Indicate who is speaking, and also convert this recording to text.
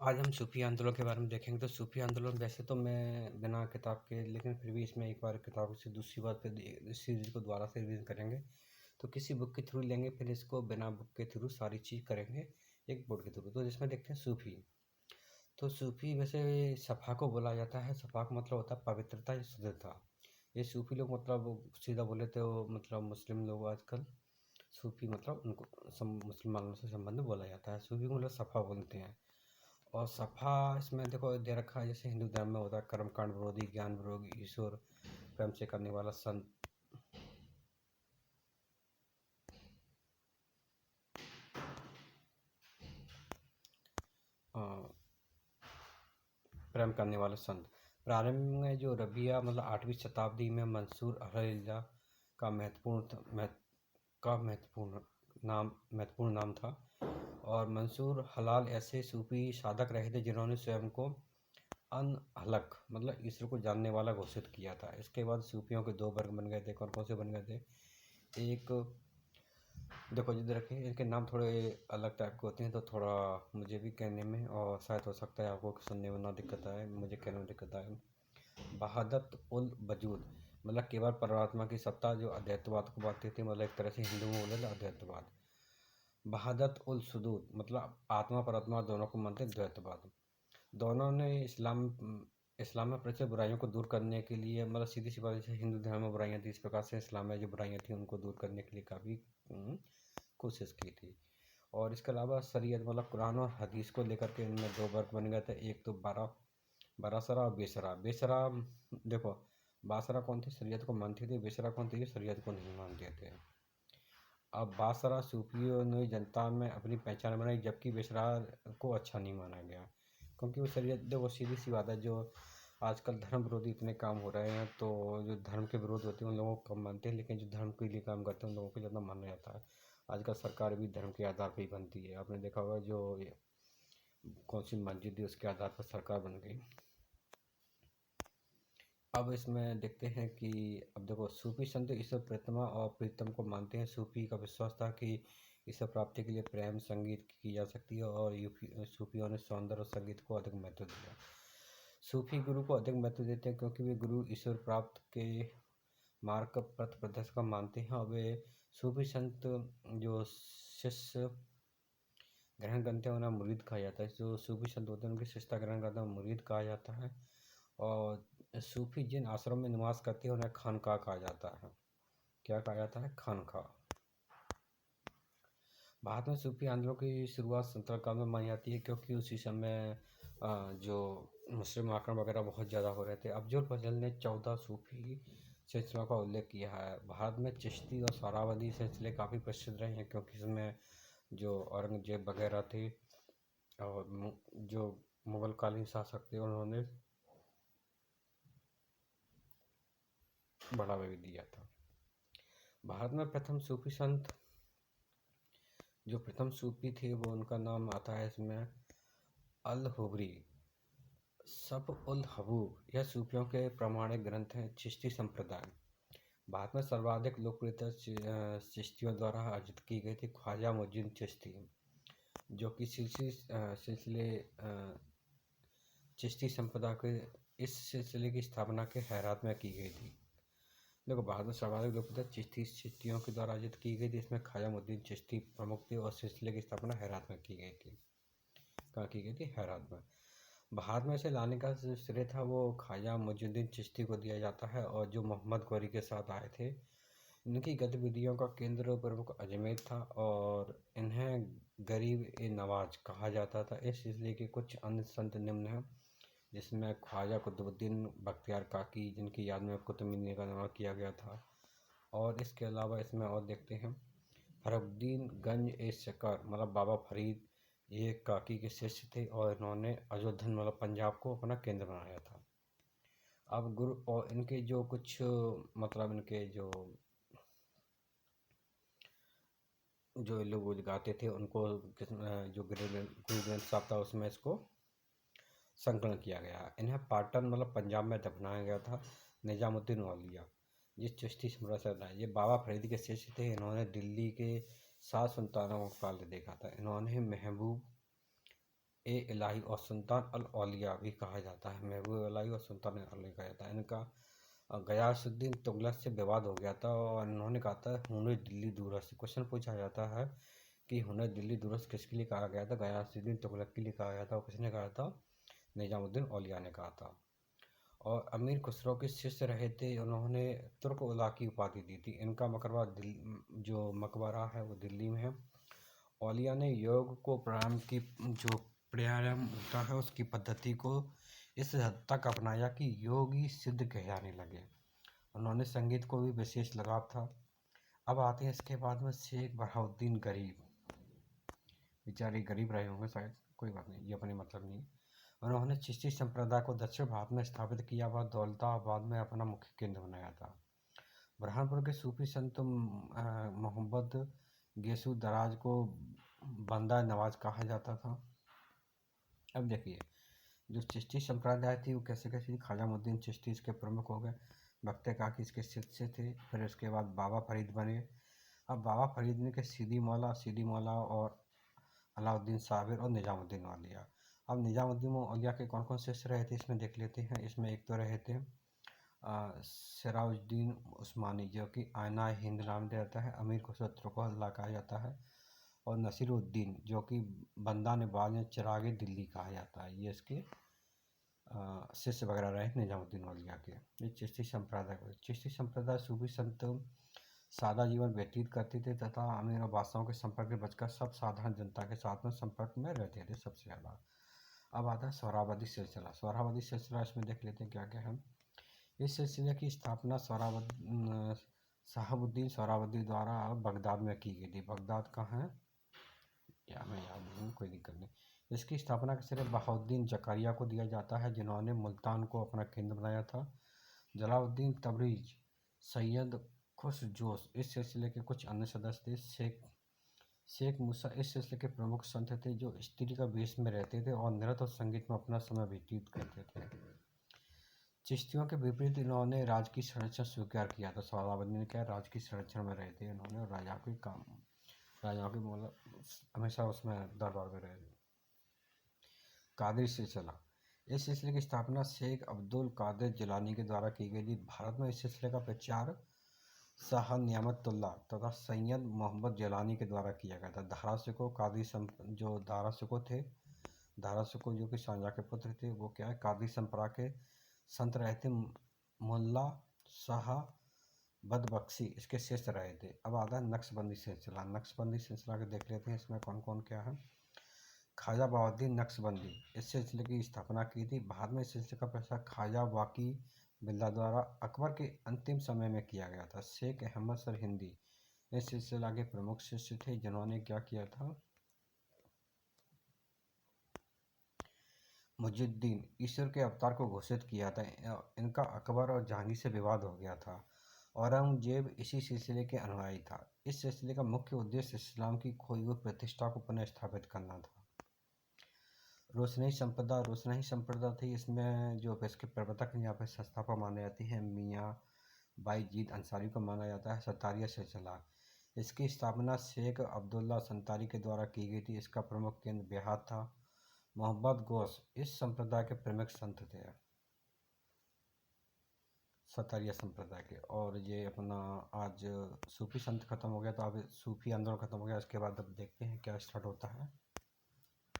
Speaker 1: आज हम सूफी आंदोलन के बारे में देखेंगे। तो सूफी आंदोलन वैसे तो मैं बिना किताब के, लेकिन फिर भी इसमें एक बार किताब से दूसरी बार फिर इस सीरीज को दोबारा से रिवीजन करेंगे। तो किसी बुक के थ्रू लेंगे, फिर इसको बिना बुक के थ्रू सारी चीज़ करेंगे एक बोर्ड के थ्रू। तो जिसमें देखते हैं सूफी। तो सूफी वैसे सफ़ा को बोला जाता है। सफ़ा का मतलब होता है पवित्रता या शुद्धता। ये सूफी लोग मतलब सीधा बोले तो मतलब मुस्लिम लोग आजकल सूफी मतलब उनको मुसलमानों से संबंध बोला जाता है। सूफी को मतलब सफ़ा बोलते हैं। और सफ़ा इसमें देखो दे रखा है, जैसे हिंदू धर्म में होता है कर्मकांड विरोधी, ज्ञान विरोधी, ईश्वर प्रेम से करने वाला, संत अ, प्रेम करने वाला संत। प्रारंभ में जो रबिया मतलब 8वीं शताब्दी में मंसूर अहलिल्ला का महत्वपूर्ण नाम था। और मंसूर हलाल ऐसे सूफी साधक रहे थे जिन्होंने स्वयं को अनहलक मतलब ईश्वर को जानने वाला घोषित किया था। इसके बाद सूफियों के दो वर्ग बन गए थे। कौन कौन से बन गए थे? एक देखो जिधर रखे इनके नाम थोड़े अलग टाइप के होते हैं, तो थोड़ा मुझे भी कहने में और शायद हो सकता है आपको सुनने में ना दिक्कत आए, मुझे कहने में दिक्कत आए। बहादत उल वजूद मतलब केवल परमात्मा की सत्ता, जो अद्वैतवाद को मानते थे, मतलब एक तरह से हिंदू में बोले तो अद्वैतवाद। बहादत उल सुदूद मतलब आत्मा परमात्मा दोनों को मानते हैं, द्वैतवाद। दोनों ने इस्लाम में प्रचलित बुराइयों को दूर करने के लिए, मतलब सीधी सी बात, जैसे हिंदू धर्म में बुराइयां थी, इस प्रकार से इस्लाम में जो बुराइयां थी उनको दूर करने के लिए काफ़ी कोशिश की थी। और इसके अलावा शरीयत मतलब कुरान और हदीस को लेकर के इनमें दो वर्ग बन गए थे। एक तो बारासरा और बेसरा। बेसरा देखो, बासरा कौन थे? शरीयत को मानते थे। बेसरा कौन थे? ये शरीयत को नहीं मानते थे। अब बासरा सूफियों ने जनता में अपनी पहचान बनाई, जबकि बेसरा को अच्छा नहीं माना गया, क्योंकि वो शरीयत देखो सीधी सी बात है, जो आजकल धर्म विरोधी इतने काम हो रहे हैं, तो जो धर्म के विरोध होते हैं उन लोगों को कम मानते हैं, लेकिन जो धर्म के लिए काम करते हैं उन लोगों को ज़्यादा माना जाता है। आजकल सरकार भी धर्म के आधार पर ही बनती है। आपने देखा होगा जो कौन सी मस्जिद है उसके आधार पर सरकार बन गई। अब इसमें देखते हैं कि अब देखो सूफी संत ईश्वर प्रतिमा और प्रीतम को मानते हैं। सूफी का विश्वास था कि ईश्वर प्राप्ति के लिए प्रेम संगीत की जा सकती है, और सूफियों ने सौंदर्य और संगीत को अधिक महत्व दिया। सूफी गुरु को अधिक महत्व देते हैं क्योंकि वे गुरु ईश्वर प्राप्त के मार्ग का पथ प्रदर्शक मानते हैं। और वे सूफी संत जो शिष्य ग्रहण करते हैं उन्हें मुरीद कहा जाता है। जो सूफी संत होते हैं उनकी शिष्यता ग्रहण करते हैं मुरीद कहा जाता है। और सूफी जिन आश्रम में निवास करते हैं उन्हें खानका कहा जाता है। क्या कहा जाता है? खानका। भारत में सूफी आंदोलन की शुरुआत संतल काल में मानी जाती है, क्योंकि उसी समय जो मुस्लिम आक्रमण वगैरह बहुत ज़्यादा हो रहे थे। अफजुल फजल ने 14 सूफी सिलसिलों का उल्लेख किया है। भारत में चिश्ती और सहारावर्दी सिलसिले काफ़ी प्रसिद्ध रहे हैं, क्योंकि इसमें जो औरंगजेब वगैरह थे और जो मुगल कालीन शासक थे उन्होंने बढ़ावा भी दिया था। भारत में प्रथम सूफी थे वो, उनका नाम आता है इसमें अल हुबरी। सब उल हबूब यह सूफियों के प्रामाणिक ग्रंथ हैं। चिश्ती संप्रदाय भारत में सर्वाधिक लोकप्रियता चिश्तियों द्वारा अर्जित की गई थी। ख्वाजा मुइनुद्दीन चिश्ती, जो कि सिलसिले चिश्ती संप्रदाय के इस सिलसिले की स्थापना के हैरात में की गई थी। देखो भारत में सर्वाधिक लोकप्रियता चिश्तियों के द्वारा अर्जित की गई थी। इसमें ख्वाजा मुइनुद्दीन चिश्ती प्रमुख थे और सिलसिले की स्थापना हैरात में की गई थी। कहाँ की गई थी? हैरात में। भारत में इसे लाने का जो श्रेय था वो ख्वाजा मुइनुद्दीन चिश्ती को दिया जाता है, और जो मोहम्मद गौरी के साथ आए थे। इनकी गतिविधियों का केंद्र प्रमुख अजमेर था, और इन्हें गरीब ए नवाज कहा जाता था। इस सिलसिले के कुछ अन्य संत निम्न हैं, जिसमें ख्वाजा कुतुबुद्दीन बख्तियार काकी, जिनकी याद में कुतुब मीनार का निर्माण किया गया था। और इसके अलावा इसमें और देखते हैं फरुद्दीन गंज ए शकर मतलब बाबा फरीद, ये काकी के शिष्य थे, और इन्होंने अयोध्या मतलब पंजाब को अपना केंद्र बनाया था। अब गुरु और इनके जो कुछ मतलब इनके जो जो लोग गाते थे उनको जो गुरु ग्रंथ साहब था उसमें इसको संकलन किया गया। इन्हें पाटन मतलब पंजाब में दफनाया गया था। निजामुद्दीन औलिया जिस चिश्ती संप्रदाय से था, ये बाबा फरीद के शिष्य थे। इन्होंने दिल्ली के 7 सुल्तानों को काल देखा था। इन्होंने महबूब ए इलाही और सुल्तान अल औलिया भी कहा जाता है। महबूब इलाही और सुल्तान अल औलिया कहा जाता है। इनका गयासुद्दीन तुगलक से विवाद हो गया था और इन्होंने कहा था हुने दिल्ली दूरस्थ। क्वेश्चन पूछा जाता है कि हुने दिल्ली दूरस्थ किसके लिए कहा गया था? गयासुद्दीन तुगलक के लिए कहा गया था। और किसने कहा था? निजामुद्दीन औलिया ने कहा था। और अमीर खुसरो के शिष्य रहे थे, उन्होंने तुर्क उला की उपाधि दी थी। इनका मकबरा जो मकबरा है वो दिल्ली में है। औलिया ने योग को प्राणायाम होता है उसकी पद्धति को इस हद तक अपनाया कि योग ही सिद्ध कहलाने लगे। उन्होंने संगीत को भी विशेष लगाव था। अब आते हैं इसके बाद में शेख बहाउद्दीन गरीब। बेचारे गरीब रहे होंगे शायद, कोई बात नहीं, ये अपने मतलब नहीं। उन्होंने चिश्ती संप्रदाय को दक्षिण भारत में स्थापित किया। वह दौलताबाद में अपना मुख्य केंद्र बनाया था। बुरहानपुर के सूफी संत मोहम्मद गेसू दराज को बंदा नवाज कहा जाता था। अब देखिए, जो चिश्ती संप्रदाय थी वो कैसे कैसे थी। ख्वाजामुद्दीन चिश्ती इसके प्रमुख हो गए। बख्ते काकी इसके शिष्य थे। फिर उसके बाद बाबा फरीद बने। अब बाबा फरीद ने के सीदी मौला और अलाउद्दीन साबिर और निजामुद्दीन औलिया। अब निजामुद्दीन औलिया के कौन कौन शिष्य रहे थे इसमें देख लेते हैं। इसमें एक तो रहे थे सिराजुद्दीन उस्मानी, जो कि आयना हिंद नाम दिया जाता है। अमीर खुसरो तुर्कोल्ला कहा जाता है। और नसीरुद्दीन, जो कि बंदा नवाज या चिरागे दिल्ली कहा जाता है। ये इसके शिष्य वगैरह रहे निजामुद्दीन औलिया के। ये चिश्ती संप्रदाय। चिश्ती संप्रदाय सूफी संत सादा जीवन व्यतीत करते थे तथा अमीर और बादशाहों के संपर्क से बचकर सब साधारण जनता के साथ में संपर्क में रहते थे सबसे ज़्यादा। अब आता है सोहरावर्दी सिलसिला। सोहरावर्दी सिलसिला इसमें देख लेते हैं क्या क्या है। इस सिलसिले की स्थापना शहाबुद्दीन सोहरावर्दी द्वारा बगदाद में की गई थी। बगदाद कहाँ है या मैं याद नहीं, कोई दिक्कत नहीं। इसकी स्थापना का श्रेय बहाउद्दीन जकारिया को दिया जाता है, जिन्होंने मुल्तान को अपना केंद्र बनाया था। जलालुद्दीन तबरीज, सैयद खुशजोश इस सिलसिले के कुछ अन्य सदस्य थे। शेख मूसा इस सिलसिले के प्रमुख संत थे, जो स्त्री का वेश में रहते थे और नृत्य और संगीत में अपना समय व्यतीत करते थे। चिश्तियों के विपरीत इन्होंने राज की संरक्षण स्वीकार किया था। सोहरावर्दी ने क्या, राज की संरक्षण में रहे थे इन्होंने, और राजाओं के मतलब हमेशा उसमें दरबार में रहे थे। कादिर सिलसिला। इस सिलसिले की स्थापना शेख अब्दुल कादिर जिलानी के द्वारा की गई थी। भारत में इस सिलसिले का प्रचार शाह नियामतुल्ला तथा सैयद मोहम्मद जिलानी के द्वारा किया गया था। जो दारासिको थे, दारासिको जो कि शाहजहाँ के पुत्र थे, वो क्या है, कादी संप्रा के संत रहे थे। मुल्ला शाह बदबख्शी इसके शिष्य रहे थे। अब आता है नक्शबंदी सिलसिला। नक्शबंदी सिलसिला के देख लेते हैं इसमें कौन कौन क्या है। ख्वाजा बहाउद्दीन नक्शबंदी इस सिलसिले की स्थापना की थी। बाद में इस सिलसिले का प्रचार ख्वाजा वाकी बिल्ला द्वारा अकबर के अंतिम समय में किया गया था। शेख अहमद सरहिंदी इस सिलसिला के प्रमुख शिष्य थे, जिन्होंने क्या किया था, मुजुद्दीन ईश्वर के अवतार को घोषित किया था। इनका अकबर और जहांगीर से विवाद हो गया था। औरंगजेब इसी सिलसिले के अनुयायी था। इस सिलसिले का मुख्य उद्देश्य इस्लाम की खोई हुई प्रतिष्ठा को पुनः स्थापित करना था। रोशनाई संप्रदाय थी। इसमें जो इसके प्रवर्तक यहाँ पे संस्थापक माने जाते हैं मियाँ बाईजीद अंसारी को माना जाता है। सतारिया सिलसिला। इसकी स्थापना शेख अब्दुल्ला संतारी के द्वारा की गई थी। इसका प्रमुख केंद्र बिहार था। मोहम्मद गौस इस संप्रदाय के प्रमुख संत थे, सतारिया संप्रदाय के। और ये अपना आज सूफी संत खत्म हो गया, तो अब सूफी आंदोलन खत्म हो गया। इसके बाद अब देखते हैं क्या स्टार्ट होता है।